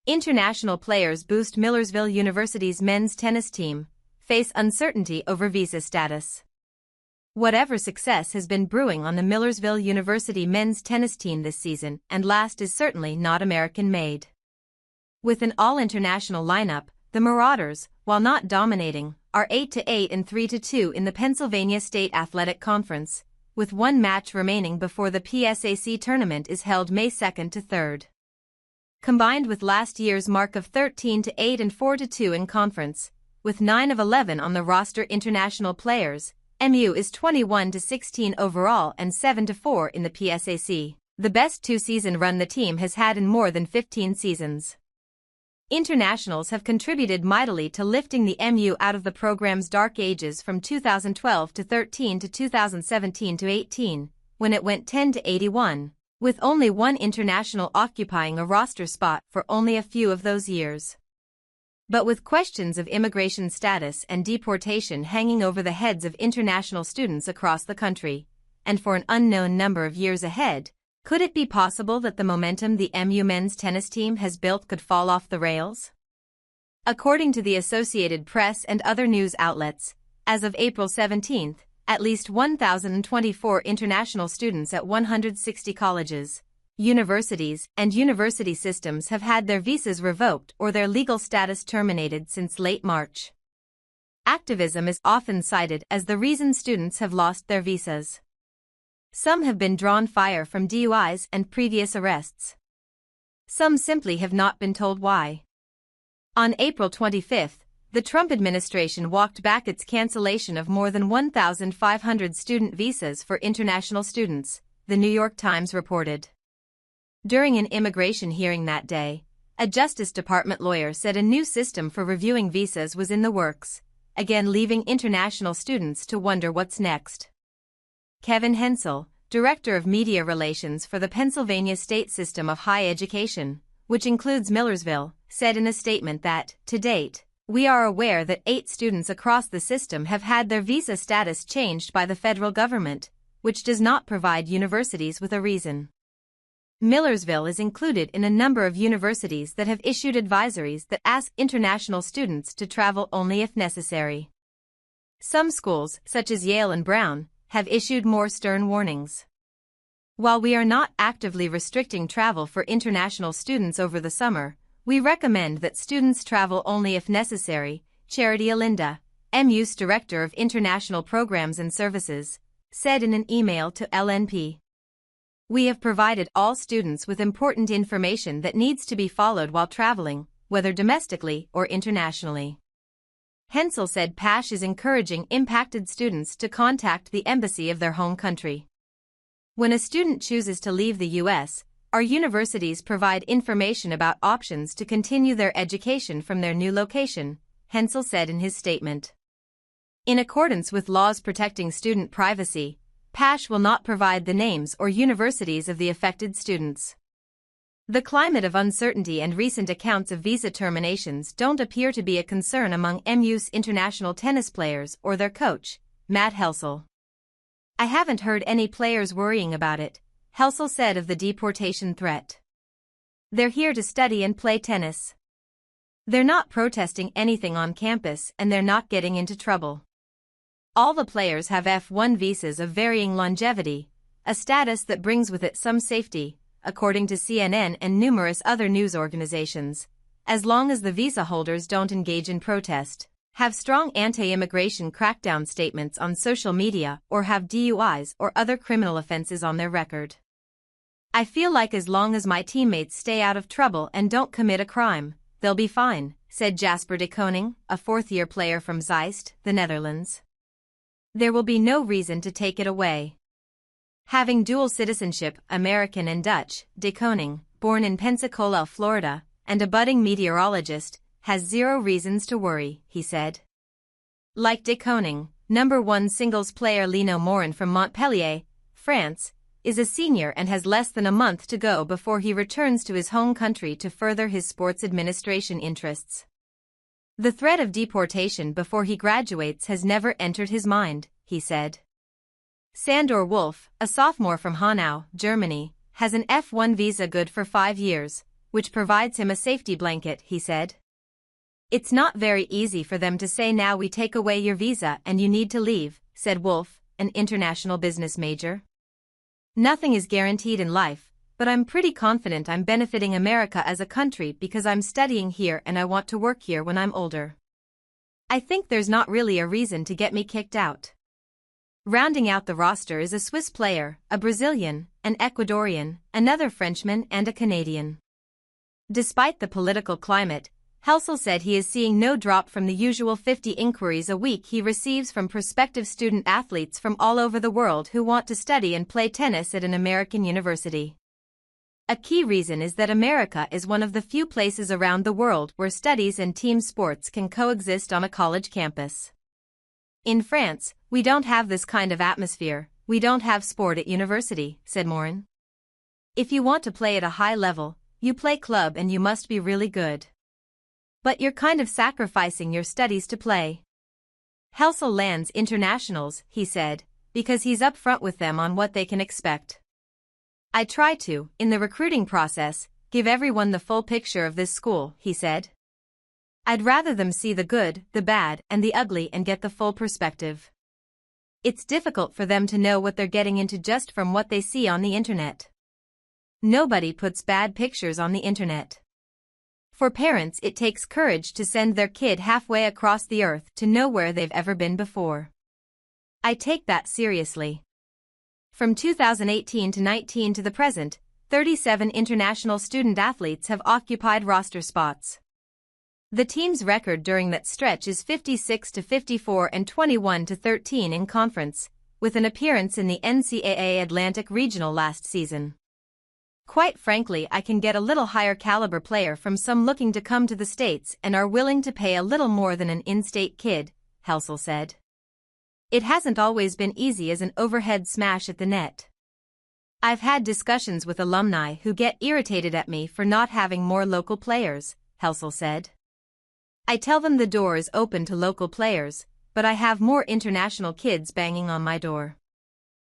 International players boost Millersville University's men's tennis team, face uncertainty over visa status. Whatever success has been brewing on the Millersville University men's tennis team this season and last is certainly not American-made. With an all-international lineup, the Marauders, while not dominating, are 8-8 and 3-2 in the Pennsylvania State Athletic Conference, with one match remaining before the PSAC tournament is held May 2nd to 3rd. Combined with last year's mark of 13-8 and 4-2 in conference, with 9 of 11 on the roster international players, MU is 21-16 overall and 7-4 in the PSAC, the best two-season run the team has had in more than 15 seasons. Internationals have contributed mightily to lifting the MU out of the program's dark ages from 2012-13 to 2017-18, when it went 10-81, with only one international occupying a roster spot for only a few of those years. But with questions of immigration status and deportation hanging over the heads of international students across the country, and for an unknown number of years ahead, could it be possible that the momentum the MU men's tennis team has built could fall off the rails? According to the Associated Press and other news outlets, as of April 17, at least 1,024 international students at 160 colleges, universities, and university systems have had their visas revoked or their legal status terminated since late March. Activism is often cited as the reason students have lost their visas. Some have been drawn fire from DUIs and previous arrests. Some simply have not been told why. On April 25, the Trump administration walked back its cancellation of more than 1,500 student visas for international students, the New York Times reported. During an immigration hearing that day, a Justice Department lawyer said a new system for reviewing visas was in the works, again leaving international students to wonder what's next. Kevin Hensel, Director of Media Relations for the Pennsylvania State System of Higher Education, which includes Millersville, said in a statement that, to date, we are aware that 8 students across the system have had their visa status changed by the federal government, which does not provide universities with a reason. Millersville is included in a number of universities that have issued advisories that ask international students to travel only if necessary. Some schools, such as Yale and Brown, have issued more stern warnings. While we are not actively restricting travel for international students over the summer, we recommend that students travel only if necessary, Charity Alinda, MU's Director of International Programs and Services, said in an email to LNP. We have provided all students with important information that needs to be followed while traveling, whether domestically or internationally. Hensel said PASH is encouraging impacted students to contact the embassy of their home country. When a student chooses to leave the U.S., our universities provide information about options to continue their education from their new location, Hensel said in his statement. In accordance with laws protecting student privacy, PASH will not provide the names or universities of the affected students. The climate of uncertainty and recent accounts of visa terminations don't appear to be a concern among MU's international tennis players or their coach, Matt Helsel. I haven't heard any players worrying about it, Helsel said of the deportation threat. They're here to study and play tennis. They're not protesting anything on campus and they're not getting into trouble. All the players have F1 visas of varying longevity, a status that brings with it some safety, according to CNN and numerous other news organizations, as long as the visa holders don't engage in protest, have strong anti-immigration crackdown statements on social media or have DUIs or other criminal offenses on their record. I feel like as long as my teammates stay out of trouble and don't commit a crime, they'll be fine, said Jasper de Koning, a fourth-year player from Zeist, the Netherlands. There will be no reason to take it away. Having dual citizenship, American and Dutch, de Koning, born in Pensacola, Florida, and a budding meteorologist, has zero reasons to worry, he said. Like de Koning, number 1 singles player Lino Morin from Montpellier, France, is a senior and has less than a month to go before he returns to his home country to further his sports administration interests. The threat of deportation before he graduates has never entered his mind, he said. Sandor Wolf, a sophomore from Hanau, Germany, has an F1 visa good for 5 years, which provides him a safety blanket, he said. It's not very easy for them to say now we take away your visa and you need to leave, said Wolf, an international business major. Nothing is guaranteed in life, but I'm pretty confident I'm benefiting America as a country because I'm studying here and I want to work here when I'm older. I think there's not really a reason to get me kicked out. Rounding out the roster is a Swiss player, a Brazilian, an Ecuadorian, another Frenchman and a Canadian. Despite the political climate, Helsel said he is seeing no drop from the usual 50 inquiries a week he receives from prospective student athletes from all over the world who want to study and play tennis at an American university. A key reason is that America is one of the few places around the world where studies and team sports can coexist on a college campus. In France, we don't have this kind of atmosphere, we don't have sport at university, said Morin. If you want to play at a high level, you play club and you must be really good. But you're kind of sacrificing your studies to play. Helsel lands internationals, he said, because he's upfront with them on what they can expect. I try to, in the recruiting process, give everyone the full picture of this school, he said. I'd rather them see the good, the bad, and the ugly and get the full perspective. It's difficult for them to know what they're getting into just from what they see on the internet. Nobody puts bad pictures on the internet. For parents, it takes courage to send their kid halfway across the earth to nowhere they've ever been before. I take that seriously. From 2018 to 19 to the present, 37 international student athletes have occupied roster spots. The team's record during that stretch is 56-54 and 21-13 in conference, with an appearance in the NCAA Atlantic Regional last season. Quite frankly, I can get a little higher caliber player from some looking to come to the States and are willing to pay a little more than an in-state kid, Helsel said. It hasn't always been easy as an overhead smash at the net. I've had discussions with alumni who get irritated at me for not having more local players, Helsel said. I tell them the door is open to local players, but I have more international kids banging on my door.